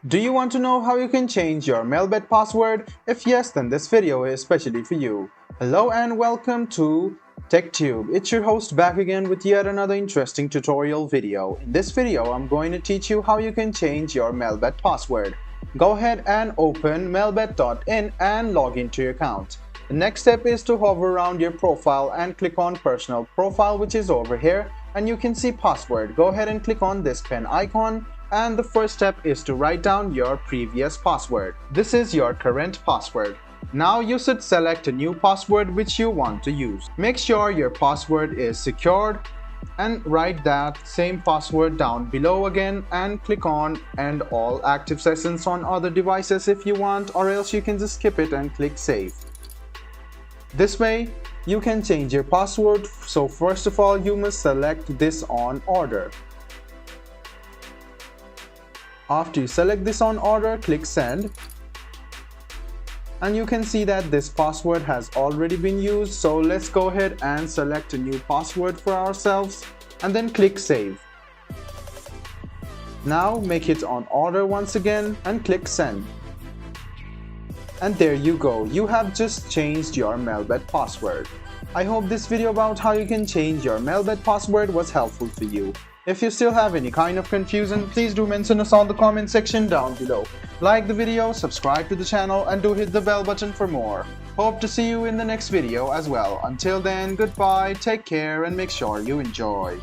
Do you want to know how you can change your Melbet password? If yes, then this video is especially for you. Hello and welcome to TechTube. It's your host back again with yet another interesting tutorial video. In this video, I'm going to teach you how you can change your Melbet password. Go ahead and open melbet.in and log into your account. The next step is to hover around your profile and click on Personal Profile, which is over here, and you can see Password. Go ahead and click on this pen icon, and the first step is to write down your previous password. This is your current password. Now you should select a new password which you want to use. Make sure your password is secured and write that same password down below again and click on End all active sessions on other devices if you want, or else you can just skip it and click Save. This way you can change your password. So first of all, you must select this on order. After you select this on order, click Send. And you can see that this password has already been used, so let's go ahead and select a new password for ourselves and then click Save. Now make it on order once again and click Send. And there you go, you have just changed your Melbet password. I hope this video about how you can change your Melbet password was helpful for you. If you still have any kind of confusion, please do mention us on the comment section down below. Like the video, subscribe to the channel, and do hit the bell button for more. Hope to see you in the next video as well. Until then, goodbye, take care, and make sure you enjoy.